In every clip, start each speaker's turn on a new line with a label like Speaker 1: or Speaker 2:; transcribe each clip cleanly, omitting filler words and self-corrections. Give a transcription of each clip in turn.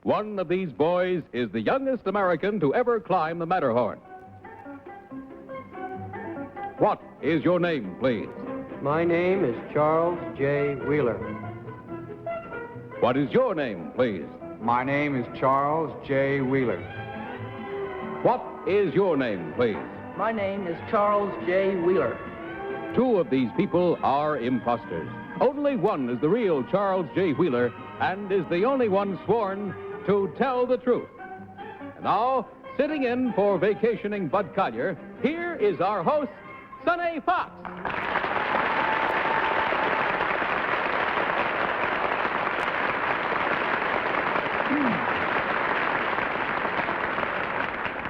Speaker 1: One of these boys is the youngest American to ever climb the Matterhorn. What is your name, please?
Speaker 2: My name is Charles J. Wheeler.
Speaker 1: What is your name, please?
Speaker 3: My name is Charles J. Wheeler.
Speaker 1: What is your name, please?
Speaker 4: My name is Charles J. Wheeler.
Speaker 1: Two of these people are imposters. Only one is the real Charles J. Wheeler and is the only one sworn to tell the truth. And now, sitting in for vacationing Bud Collier, here is our host, Sonny Fox.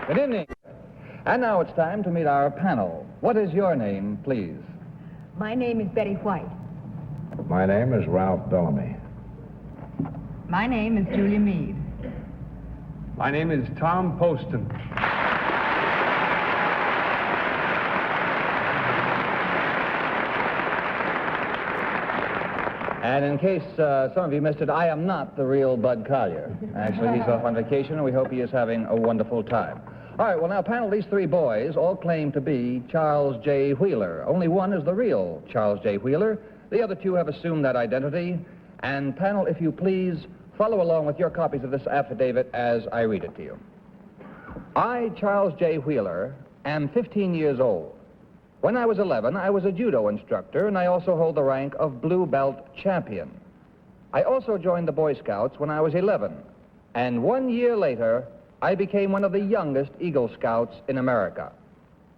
Speaker 5: Good evening. And now it's time to meet our panel. What is your name, please?
Speaker 6: My name is Betty White.
Speaker 7: My name is Ralph Bellamy.
Speaker 6: My name is Julia Meade.
Speaker 2: My name is Tom Poston.
Speaker 5: And in case some of you missed it, I am not the real Bud Collier. Actually, he's off on vacation, and we hope he is having a wonderful time. All right, well, now, panel, these three boys all claim to be Charles J. Wheeler. Only one is the real Charles J. Wheeler. The other two have assumed that identity. And, panel, if you please, follow along with your copies of this affidavit as I read it to you. I, Charles J. Wheeler, am 15 years old. When I was 11, I was a judo instructor, and I also hold the rank of blue belt champion. I also joined the Boy Scouts when I was 11, and 1 year later, I became one of the youngest Eagle Scouts in America.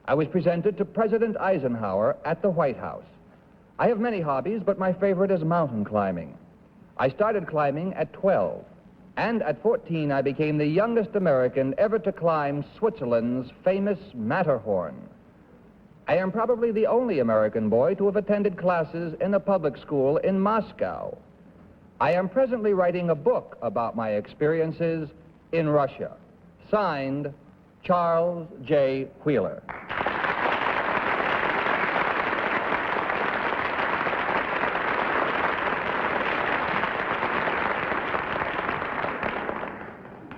Speaker 5: I was presented to President Eisenhower at the White House. I have many hobbies, but my favorite is mountain climbing. I started climbing at 12, and at 14, I became the youngest American ever to climb Switzerland's famous Matterhorn. I am probably the only American boy to have attended classes in a public school in Moscow. I am presently writing a book about my experiences in Russia. Signed, Charles J. Wheeler.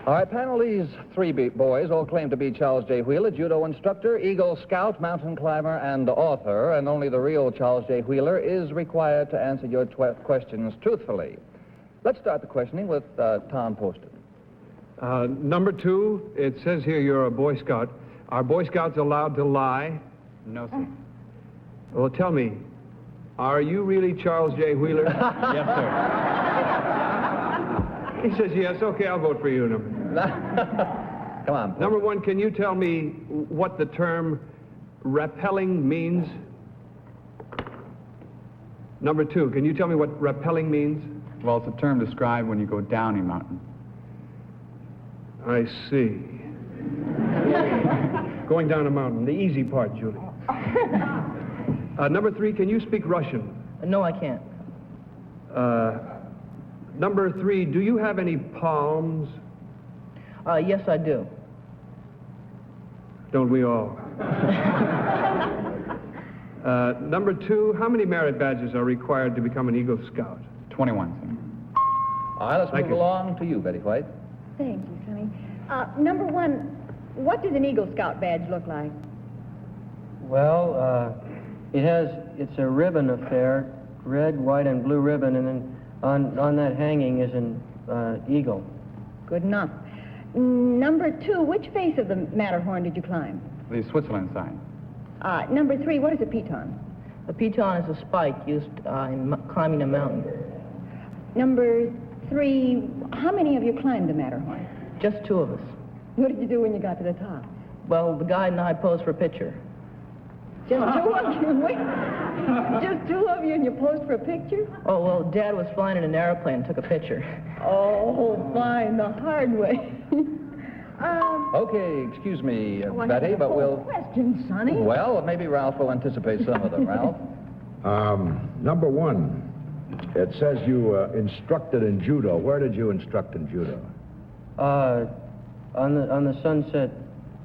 Speaker 5: All right, panel, these three boys all claim to be Charles J. Wheeler, judo instructor, Eagle Scout, mountain climber, and author, and only the real Charles J. Wheeler is required to answer your questions truthfully. Let's start the questioning with Tom Poston.
Speaker 2: Number two, it says here you're a Boy Scout. Are Boy Scouts allowed to lie?
Speaker 3: No, sir.
Speaker 2: Well, tell me, are you really Charles J. Wheeler?
Speaker 3: Yes, sir.
Speaker 2: He says yes. Okay, I'll vote for you.
Speaker 5: Come on, Poston.
Speaker 2: Number one, can you tell me what the term rappelling means? Number two, can you tell me what rappelling means?
Speaker 3: Well, it's a term described when you go down a mountain.
Speaker 2: I see. Going down a mountain, the easy part, Julie. Number three, can you speak Russian?
Speaker 4: No, I can't.
Speaker 2: Number three, do you have any palms?
Speaker 4: Yes, I do.
Speaker 2: Don't we all? Number two, how many merit badges are required to become an Eagle Scout?
Speaker 3: 21, sir.
Speaker 5: All right, let's
Speaker 2: Thank
Speaker 5: move
Speaker 2: you.
Speaker 5: along to you, Betty White.
Speaker 6: Thank you, Sonny. Number one, what does an Eagle Scout badge look like?
Speaker 8: Well, it's a ribbon affair, red, white, and blue ribbon, and then on that hanging is an eagle.
Speaker 6: Good enough. Number two, which face of the Matterhorn did you climb?
Speaker 3: The Switzerland side.
Speaker 6: Number three, what is a piton?
Speaker 4: A piton is a spike used in climbing a mountain.
Speaker 6: Number three, how many of you climbed the Matterhorn?
Speaker 4: Just two of us.
Speaker 6: What did you do when you got to the top?
Speaker 4: Well, the guide and I posed for a picture.
Speaker 6: Just two of you? Wait. Just two of you and you posed for a picture?
Speaker 4: Oh, well, Dad was flying in an airplane and took a picture.
Speaker 6: Oh, fine, the hard way.
Speaker 5: Okay, excuse me,
Speaker 6: I
Speaker 5: Betty, but we'll...
Speaker 6: Question, Sonny.
Speaker 5: Well, maybe Ralph will anticipate some of them. Ralph?
Speaker 7: Number one, it says you instructed in judo. Where did you instruct in judo?
Speaker 8: On the Sunset,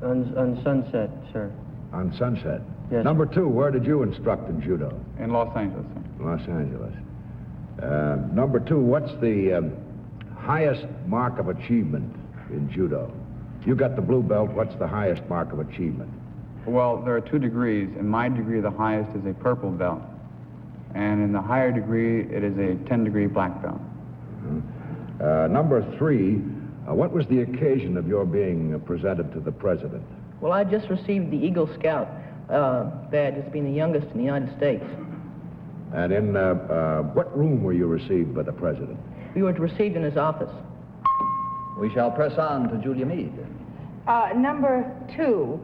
Speaker 8: on Sunset, sir.
Speaker 7: On Sunset?
Speaker 8: Yes.
Speaker 7: Number two, where did you instruct in judo?
Speaker 3: In Los Angeles, sir.
Speaker 7: Los Angeles. Number two, what's the highest mark of achievement in judo? You got the blue belt. What's the highest mark of achievement?
Speaker 3: Well, there are 2 degrees. In my degree, the highest is a purple belt. And in the higher degree, it is a 10-degree black belt.
Speaker 7: Number 3, what was the occasion of your being presented to the president?
Speaker 4: Well, I just received the Eagle Scout badge as being the youngest in the United States.
Speaker 7: And in what room were you received by the president?
Speaker 4: We were received in his office.
Speaker 5: We shall press on to Julia Meade.
Speaker 9: Number 2,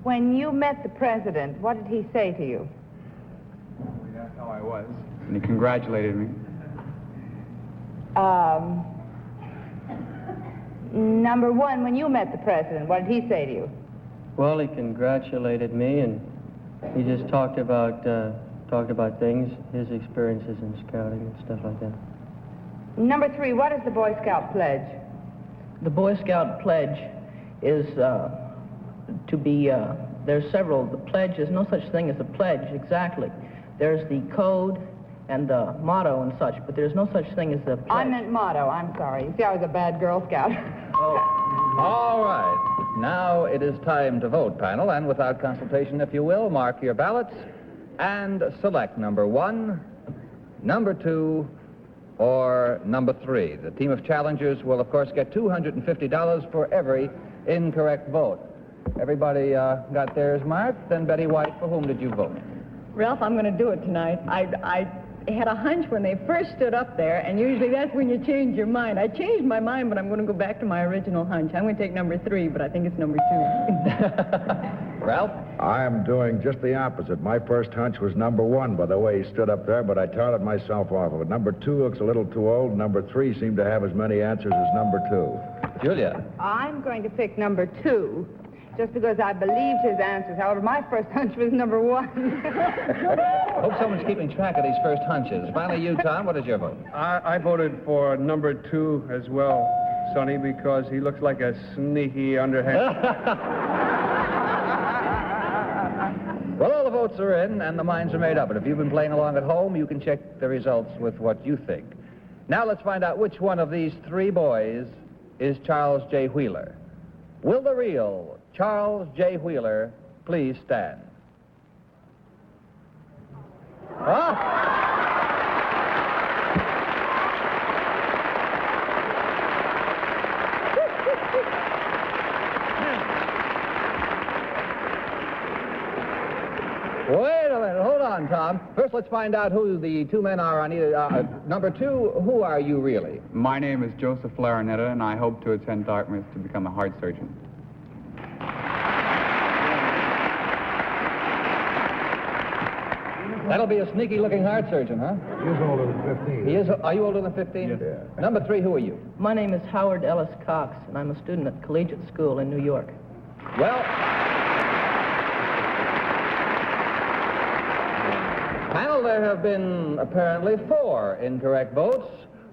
Speaker 9: when you met the president, what did he say to you?
Speaker 3: That's how I was. And he congratulated me.
Speaker 9: Number 1, when you met the president, what did he say to you?
Speaker 8: Well, he congratulated me, and he just talked about things, his experiences in scouting and stuff like that.
Speaker 9: Number 3, what is the Boy Scout pledge?
Speaker 4: The Boy Scout pledge is to be, there's several. The pledge, there's no such thing as a pledge, exactly. There's the code and the motto and such, but there's no such thing as a pledge.
Speaker 9: I meant motto, I'm sorry. You see, I was a bad Girl Scout.
Speaker 5: All right. Now it is time to vote, panel, and without consultation, if you will, mark your ballots and select number 1, number 2, or number 3. The team of challengers will, of course, get $250 for every incorrect vote. Everybody got theirs marked? Then, Betty White, for whom did you vote?
Speaker 6: Ralph, I'm going to do it tonight. I had a hunch when they first stood up there, and usually that's when you change your mind. I changed my mind, but I'm going to go back to my original hunch. I'm going to take number 3, but I think it's number 2.
Speaker 5: Ralph?
Speaker 7: I am doing just the opposite. My first hunch was number 1 by the way he stood up there, but I touted myself off of it. Number 2 looks a little too old. Number 3 seemed to have as many answers as number 2.
Speaker 5: Julia?
Speaker 9: I'm going to pick number 2, just because I believed his answers. However, my first hunch was number 1.
Speaker 5: Hope someone's keeping track of these first hunches. Finally, you, Tom, what is your vote?
Speaker 2: I voted for number 2 as well, Sonny, because he looks like a sneaky underhand.
Speaker 5: Well, all the votes are in, and the minds are made up. And if you've been playing along at home, you can check the results with what you think. Now let's find out which one of these 3 boys is Charles J. Wheeler. Will the real Charles J. Wheeler please stand? Wait a minute. Hold on, Tom. First, let's find out who the 2 men are on either... number 2, who are you really?
Speaker 3: My name is Joseph Larinetta, and I hope to attend Dartmouth to become a heart surgeon.
Speaker 5: That'll be a sneaky-looking heart surgeon, huh?
Speaker 7: He's older than 15.
Speaker 5: He is. Are you older than 15?
Speaker 7: Yeah.
Speaker 5: Number 3, who are you?
Speaker 4: My name is Howard Ellis Cox, and I'm a student at Collegiate School in New York.
Speaker 5: Well, panel, there have been apparently 4 incorrect votes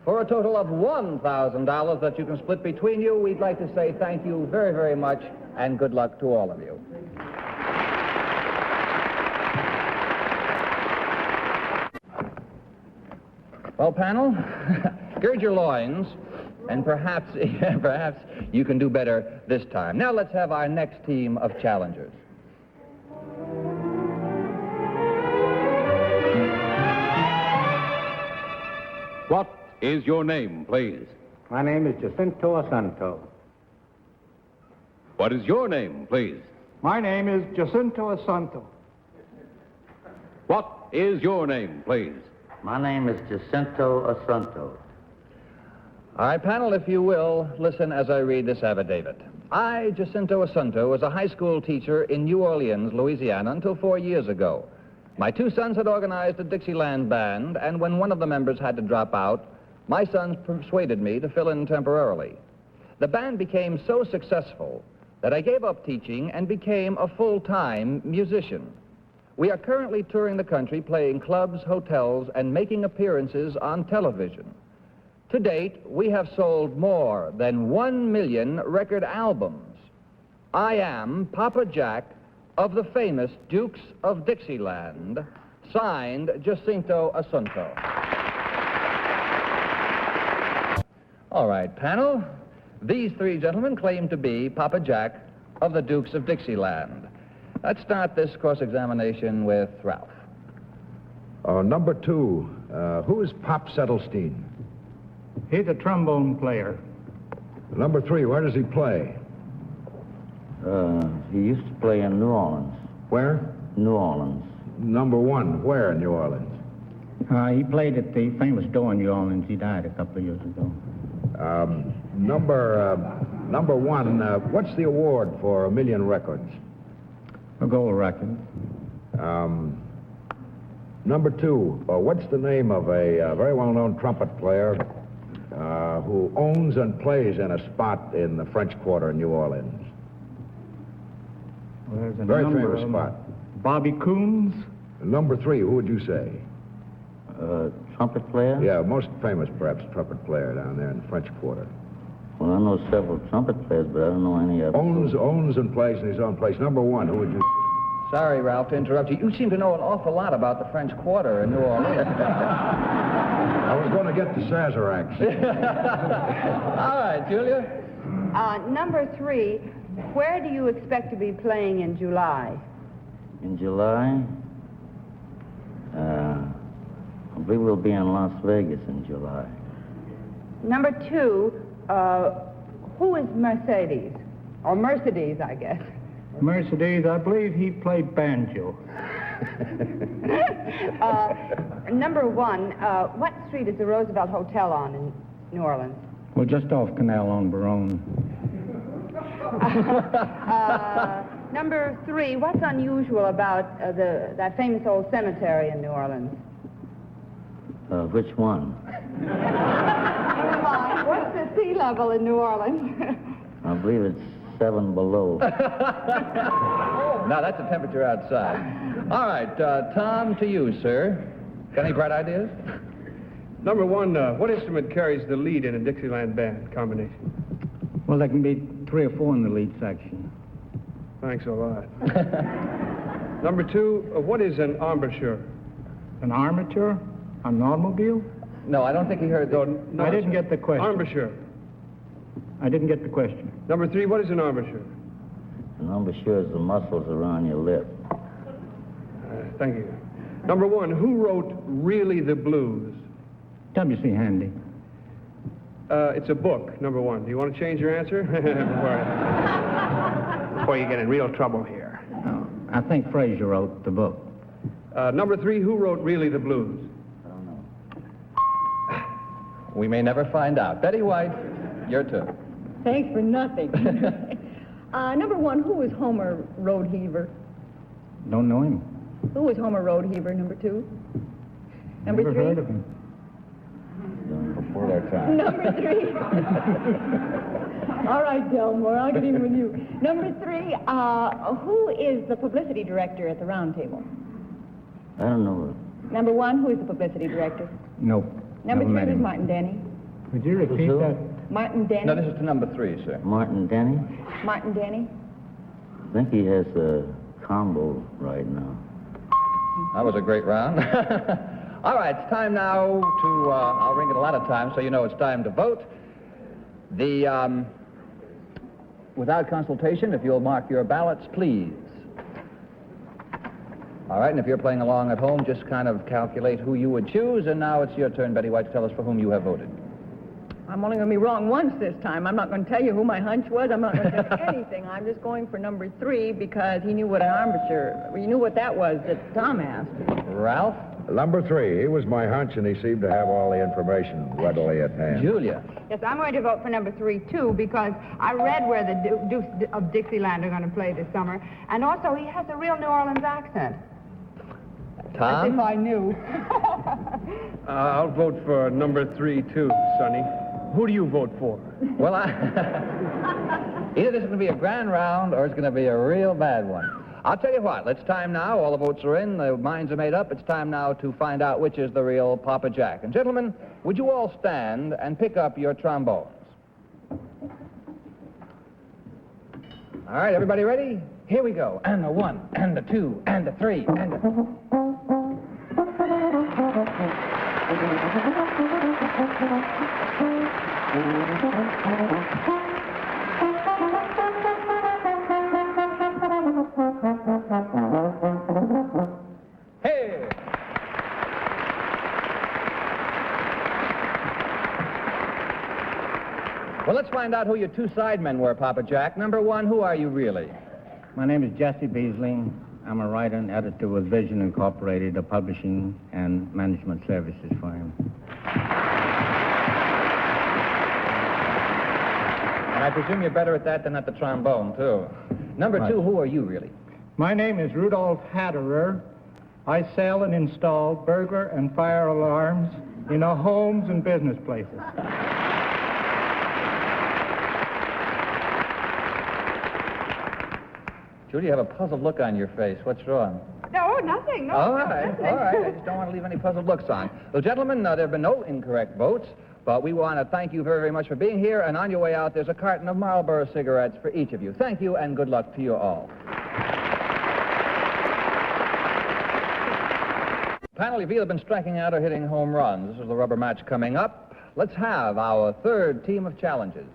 Speaker 5: for a total of $1,000 that you can split between you. We'd like to say thank you very, very much, and good luck to all of you. Well, panel, gird your loins, and perhaps you can do better this time. Now let's have our next team of challengers.
Speaker 1: What is your name, please?
Speaker 10: My name is Jacinto Asanto.
Speaker 1: What is your name, please?
Speaker 10: My name is Jacinto Asanto.
Speaker 1: What is your name, please?
Speaker 10: My name is Jacinto Asanto.
Speaker 5: All right, panel, if you will, listen as I read this affidavit. I, Jacinto Asanto, was a high school teacher in New Orleans, Louisiana, until 4 years ago. My 2 sons had organized a Dixieland band, and when one of the members had to drop out, my sons persuaded me to fill in temporarily. The band became so successful that I gave up teaching and became a full-time musician. We are currently touring the country, playing clubs, hotels, and making appearances on television. To date, we have sold more than 1 million record albums. I am Papa Jack of the famous Dukes of Dixieland, signed Jacinto Asanto. All right, panel. These three gentlemen claim to be Papa Jack of the Dukes of Dixieland. Let's start this cross-examination with Ralph.
Speaker 7: Number 2, who is Pop Settlestein?
Speaker 10: He's a trombone player.
Speaker 7: Number 3, where does he play?
Speaker 10: He used to play in New Orleans.
Speaker 7: Where?
Speaker 10: New Orleans.
Speaker 7: Number 1, where in New Orleans?
Speaker 10: He played at the famous door in New Orleans. He died a couple of years ago.
Speaker 7: Number 1, what's the award for 1,000,000 records?
Speaker 10: A gold record.
Speaker 7: Number 2, what's the name of a very well-known trumpet player who owns and plays in a spot in the French Quarter in New Orleans?
Speaker 10: Well, there's a
Speaker 7: Very
Speaker 10: number
Speaker 7: famous
Speaker 10: of them.
Speaker 7: spot.
Speaker 10: Bobby Coons.
Speaker 7: Number 3, who would you say?
Speaker 10: Trumpet player?
Speaker 7: Yeah, most famous, perhaps, trumpet player down there in the French Quarter.
Speaker 10: Well, I know several trumpet players, but I don't know any of them.
Speaker 7: Owns and plays in his own place. Number 1, who would you say?
Speaker 5: Sorry, Ralph, to interrupt you. You seem to know an awful lot about the French Quarter in New Orleans.
Speaker 7: I was going to get the Sazeracs.
Speaker 5: All right, Julia.
Speaker 9: Number 3, where do you expect to be playing in July?
Speaker 10: In July, I believe we'll be in Las Vegas in July.
Speaker 9: Number 2, who is Mercedes? Or Mercedes, I guess.
Speaker 10: Mercedes, I believe he played banjo.
Speaker 9: Number 1, what street is the Roosevelt Hotel on in New Orleans?
Speaker 10: Well, just off Canal on Baronne.
Speaker 9: Number 3, what's unusual about that famous old cemetery in New Orleans?
Speaker 10: Which one?
Speaker 9: Never mind. What's the sea level in New Orleans?
Speaker 10: I believe it's 7 below.
Speaker 5: Now, that's the temperature outside. All right, Tom, to you, sir. Got any bright ideas?
Speaker 2: Number 1, what instrument carries the lead in a Dixieland band combination?
Speaker 10: Well, there can be 3 or 4 in the lead section.
Speaker 2: Thanks a lot. Number 2, what is an embouchure?
Speaker 10: An armature? An automobile?
Speaker 5: No, I don't think he heard the...
Speaker 2: No,
Speaker 10: I didn't get the question.
Speaker 2: Embouchure.
Speaker 10: I didn't get the question.
Speaker 2: Number 3, what is an embouchure?
Speaker 10: An embouchure is the muscles around your lip.
Speaker 2: Thank you. Number 1, who wrote Really the Blues?
Speaker 10: W.C. Handy.
Speaker 2: It's a book, number 1. Do you want to change your answer? Before you get in real trouble here.
Speaker 10: Oh, I think Frazier wrote the book.
Speaker 2: Number 3, who wrote Really the Blues?
Speaker 10: I don't know.
Speaker 5: We may never find out. Betty White, your turn.
Speaker 6: Thanks for nothing. Number 1, who was Homer Roadheaver?
Speaker 10: Don't know him.
Speaker 6: Who was Homer Roadheaver, number 2? Number
Speaker 10: Never
Speaker 6: 3?
Speaker 10: heard of him.
Speaker 5: Before their time.
Speaker 6: Number 3. All right, Delmore, I'll get in with you. Number 3, who is the publicity director at the Round Table?
Speaker 10: I don't know.
Speaker 6: Number 1, who is the publicity director?
Speaker 10: Nope.
Speaker 6: Number
Speaker 10: Never
Speaker 6: 3
Speaker 10: met
Speaker 6: was
Speaker 10: him.
Speaker 6: Martin Denny.
Speaker 10: Could you repeat Who? that?
Speaker 6: Martin Denny?
Speaker 5: No, this is to number 3, sir.
Speaker 10: Martin Denny?
Speaker 6: Martin Denny?
Speaker 10: I think he has a combo right now.
Speaker 5: That was a great round. All right, it's time now to, I'll ring it a lot of times so you know it's time to vote. Without consultation, if you'll mark your ballots, please. All right, and if you're playing along at home, just kind of calculate who you would choose. And now it's your turn, Betty White, to tell us for whom you have voted.
Speaker 6: I'm only going to be wrong once this time. I'm not going to tell you who my hunch was. I'm not going to tell you anything. I'm just going for number 3 because he knew what an armature, he knew what that was that Tom asked.
Speaker 5: Ralph?
Speaker 7: Number 3, he was my hunch, and he seemed to have all the information readily at hand.
Speaker 5: Julia?
Speaker 9: Yes, I'm going to vote for number 3, too, because I read where the Dukes of Dixieland are going to play this summer. And also, he has a real New Orleans accent. As if
Speaker 5: Tom?
Speaker 9: I knew.
Speaker 2: I'll vote for number 3, too, Sonny. Who do you vote for?
Speaker 5: Well, either this is going to be a grand round or it's going to be a real bad one. I'll tell you what, it's time now. All the votes are in. The minds are made up. It's time now to find out which is the real Papa Jack. And gentlemen, would you all stand and pick up your trombones? All right, everybody ready? Here we go. And the 1, and the 2, and the 3, and the... Hey! Well, let's find out who your two sidemen were, Papa Jack. Number one, who are you really?
Speaker 10: My name is Jesse Beasley. I'm a writer and editor with Vision Incorporated, a publishing and management services firm.
Speaker 5: And I presume you're better at that than at the trombone, too. Number two, who are you really?
Speaker 10: My name is Rudolph Hatterer. I sell and install burglar and fire alarms in homes and business places.
Speaker 5: Julie, you have a puzzled look on your face. What's wrong?
Speaker 9: No, nothing. No,
Speaker 5: All right. I just don't want to leave any puzzled looks on. Well, gentlemen, there have been no incorrect votes, but we want to thank you very, very much for being here, and on your way out, there's a carton of Marlboro cigarettes for each of you. Thank you, and good luck to you all. Panel, you've either been striking out or hitting home runs. This is the rubber match coming up. Let's have our third team of challenges.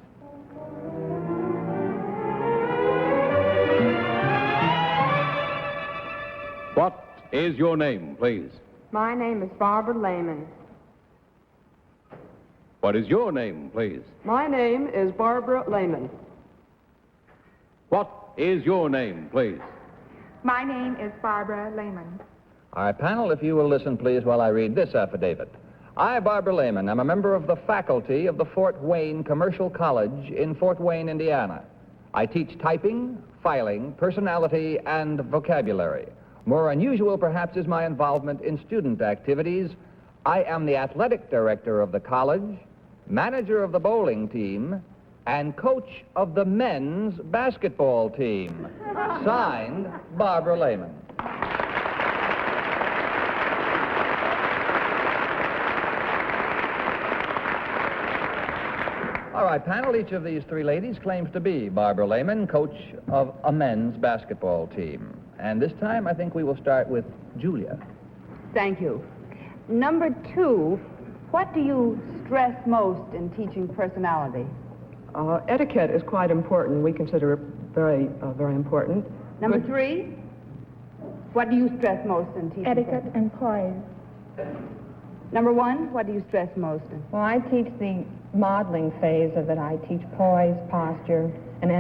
Speaker 1: What is your name, please?
Speaker 11: My name is Barbara Lehman.
Speaker 1: What is your name, please?
Speaker 11: My name is Barbara Lehman.
Speaker 1: What is your name, please?
Speaker 12: My name is Barbara Lehman.
Speaker 5: All right, panel, if you will listen, please, while I read this affidavit. I, Barbara Lehman, am a member of the faculty of the Fort Wayne Commercial College in Fort Wayne, Indiana. I teach typing, filing, personality, and vocabulary. More unusual, perhaps, is my involvement in student activities. I am the athletic director of the college, manager of the bowling team, and coach of the men's basketball team. Signed, Barbara Lehman. All right, panel, each of these three ladies claims to be Barbara Lehman, coach of a men's basketball team. And this time, I think we will start with Julia.
Speaker 9: Thank you. Number two, what do you stress most in teaching personality?
Speaker 11: Etiquette is quite important. We consider it very, very important.
Speaker 9: Number three, what do you stress most in teaching?
Speaker 12: Etiquette and poise.
Speaker 9: Number one, what do you stress most in?
Speaker 6: Well, I teach the modeling phase of it. I teach poise, posture, and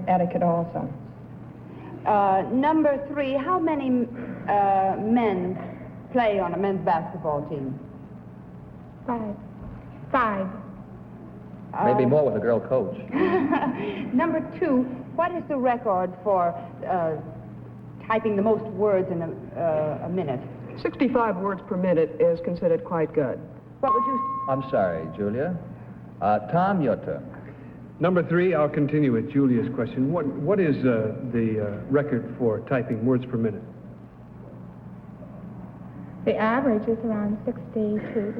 Speaker 6: etiquette also.
Speaker 9: Number three, how many men play on a men's basketball team?
Speaker 12: Five.
Speaker 5: Maybe more with a girl coach.
Speaker 9: Number two, what is the record for typing the most words in a minute?
Speaker 11: 65 words per minute is considered quite good.
Speaker 9: What would you...
Speaker 5: I'm sorry, Julia. Tom, your turn.
Speaker 2: Number three, I'll continue with Julia's question. What is the record for typing words per minute?
Speaker 12: The average is around 60 to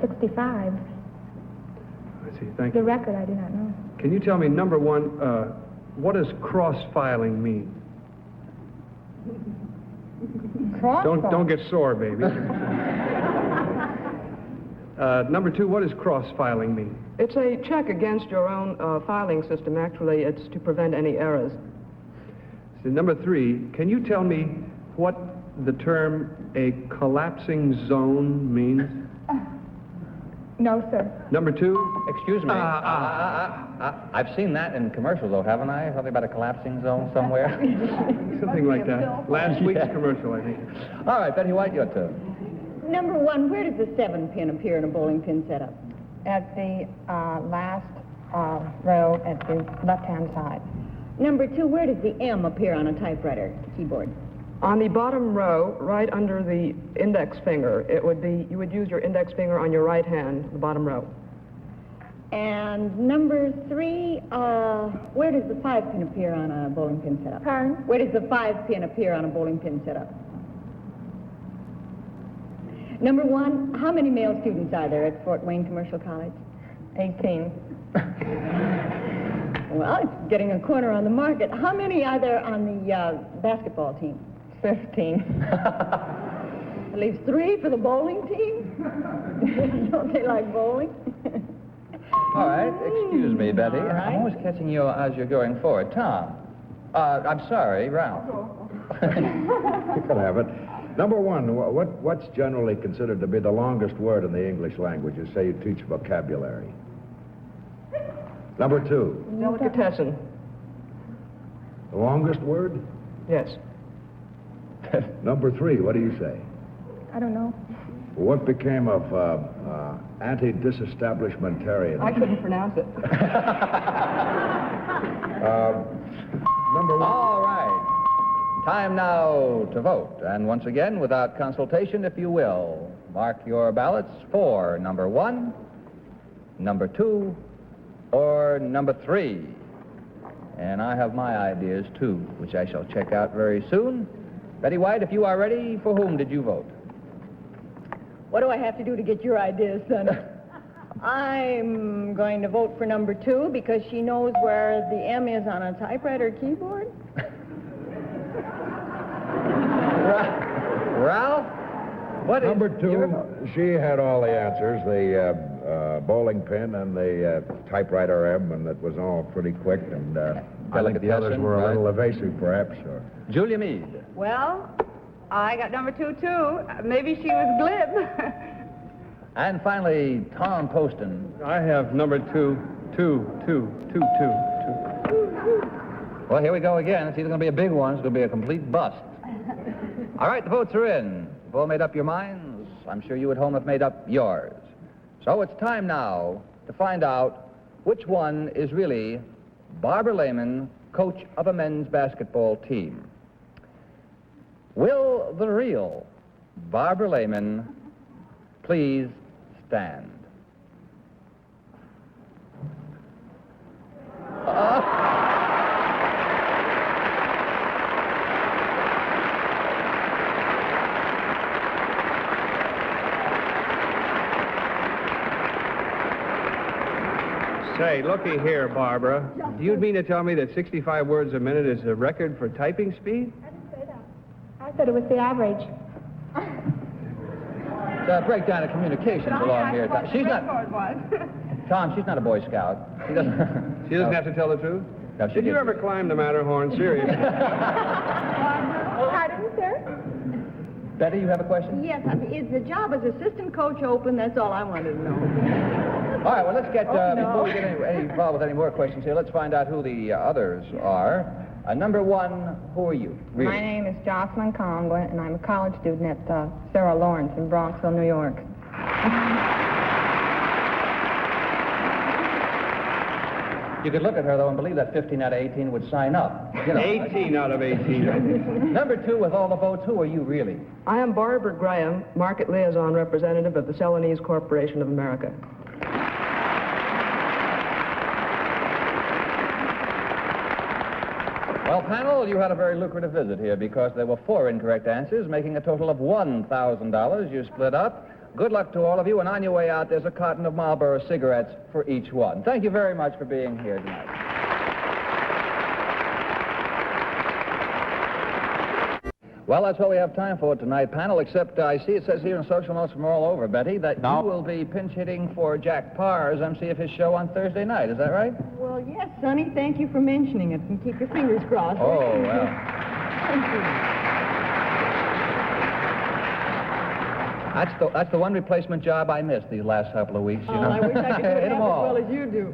Speaker 12: 65.
Speaker 2: I see, thank
Speaker 12: The
Speaker 2: you.
Speaker 12: record, I do not know.
Speaker 2: Can you tell me, number one, what does cross-filing mean? Don't get sore, baby. Number two, what does cross-filing mean?
Speaker 11: It's a check against your own filing system. Actually, it's to prevent any errors.
Speaker 2: So number three, can you tell me what the term a collapsing zone means?
Speaker 12: No, sir.
Speaker 2: Number two?
Speaker 5: Excuse me. I've seen that in commercials, though, haven't I? Something about a collapsing zone somewhere.
Speaker 2: Something like that. Last week's commercial, I think.
Speaker 5: All right, Betty White, your turn.
Speaker 6: Number one, where does the 7 pin appear in a bowling pin setup?
Speaker 12: At the last row at the left-hand side.
Speaker 6: Number two, where does the M appear on a typewriter keyboard?
Speaker 11: On the bottom row, right under the index finger, it would be, you would use your index finger on your right hand, the bottom row.
Speaker 6: And number three, where does the 5 pin appear on a bowling pin setup?
Speaker 12: Pardon?
Speaker 6: Where does the 5 pin appear on a bowling pin setup? Number one, how many male students are there at Fort Wayne Commercial College?
Speaker 12: 18.
Speaker 6: Well, it's getting a corner on the market. How many are there on the basketball team?
Speaker 12: 15.
Speaker 6: That leaves 3 for the bowling team? Don't they like bowling?
Speaker 5: All right, excuse me, Betty.
Speaker 6: All right.
Speaker 5: I'm always catching you as you're going forward. Tom. I'm sorry, Ralph.
Speaker 7: You can have it. Number one, what's generally considered to be the longest word in the English language? You say you teach vocabulary. Number two.
Speaker 11: Delicatessen.
Speaker 7: The longest word?
Speaker 11: Yes.
Speaker 7: Number three, what do you say?
Speaker 12: I don't know.
Speaker 7: What became of anti-disestablishmentarian?
Speaker 11: I couldn't pronounce it.
Speaker 7: Number one.
Speaker 5: All right. Time now to vote. And once again, without consultation, if you will, mark your ballots for number 1, number 2, or number 3. And I have my ideas, too, which I shall check out very soon. Betty White, if you are ready, for whom did you vote?
Speaker 6: What do I have to do to get your ideas, Sonny? I'm going to vote for number 2 because she knows where the M is on a typewriter keyboard.
Speaker 5: Ralph? What
Speaker 7: Number 2, she had all the answers, the bowling pin and the typewriter M, and it was all pretty quick, and I think the others were a little evasive, perhaps. Or...
Speaker 5: Julia Meade.
Speaker 9: Well, I got number 2, too. Maybe she was glib.
Speaker 5: And finally, Tom Poston.
Speaker 2: I have number 2.
Speaker 5: Well, here we go again. It's either going to be a big one, or it's going to be a complete bust. All right, the votes are in. You've all made up your minds. I'm sure you at home have made up yours. So it's time now to find out which one is really Barbara Lehman, coach of a men's basketball team. Will the real Barbara Lehman please stand?
Speaker 2: Say, looky here, Barbara. Do you mean to tell me that 65 words a minute is a record for typing speed?
Speaker 12: I didn't say that. I said it was the average.
Speaker 5: It's a breakdown of communications along here. She's not... Tom, she's not a Boy Scout. She doesn't...
Speaker 2: She doesn't have to tell the truth?
Speaker 5: No, she
Speaker 2: Did you
Speaker 5: didn't.
Speaker 2: ever climb the Matterhorn? Seriously.
Speaker 12: Pardon, sir?
Speaker 5: Betty, you have a question?
Speaker 6: Yes, is the job as assistant coach open? That's all I wanted to know.
Speaker 5: All right, well, let's get,
Speaker 6: no.
Speaker 5: before we get involved with any more questions here, let's find out who the others are. Number 1, who are you? Really?
Speaker 12: My name is Jocelyn Conway, and I'm a college student at Sarah Lawrence in Bronxville, New York.
Speaker 5: You could look at her, though, and believe that 15 out of 18 would sign up. You know,
Speaker 2: 18 out of 18, I think.
Speaker 5: Number 2, with all the votes, who are you really?
Speaker 11: I am Barbara Graham, market liaison representative of the Celanese Corporation of America.
Speaker 5: Well, panel, you had a very lucrative visit here because there were 4 incorrect answers, making a total of $1,000. You split up. Good luck to all of you, and on your way out, there's a carton of Marlboro cigarettes for each one. Thank you very much for being here tonight. Well, that's all we have time for tonight, panel, except I see it says here in social notes from all over, Betty, that you will be pinch hitting for Jack Parr's MC of his show on Thursday night. Is that right?
Speaker 6: Well, yes, Sonny, thank you for mentioning it, and keep your fingers crossed.
Speaker 5: Oh, well.
Speaker 6: Thank you.
Speaker 5: That's the one replacement job I missed these last couple of weeks, you know.
Speaker 6: I wish I could do it
Speaker 5: Hit 'em
Speaker 6: half as
Speaker 5: all.
Speaker 6: well as you do.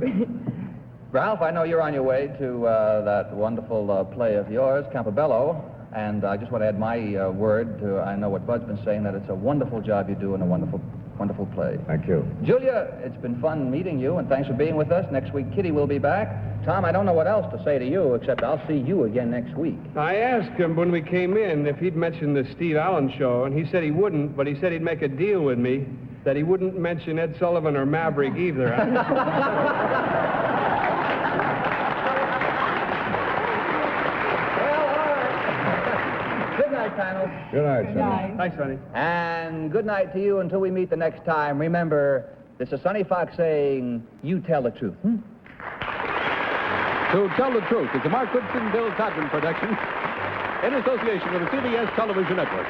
Speaker 5: Ralph, I know you're on your way to that wonderful play of yours, Campobello, and I just want to add my word to, I know what Bud's been saying, that it's a wonderful job you do and a wonderful, wonderful play.
Speaker 7: Thank you.
Speaker 5: Julia, it's been fun meeting you, and thanks for being with us. Next week, Kitty will be back. Tom, I don't know what else to say to you, except I'll see you again next week.
Speaker 2: I asked him when we came in if he'd mentioned the Steve Allen show, and he said he wouldn't, but he said he'd make a deal with me that he wouldn't mention Ed Sullivan or Maverick either.
Speaker 5: Well, all right. Good night, panel.
Speaker 7: Good night, Sonny.
Speaker 2: Thanks, Sonny.
Speaker 5: And good night to you until we meet the next time. Remember, this is Sonny Fox saying, you tell the truth.
Speaker 1: To Tell the Truth, it's a Mark Goodson, Bill Codman production in association with the CBS Television Network.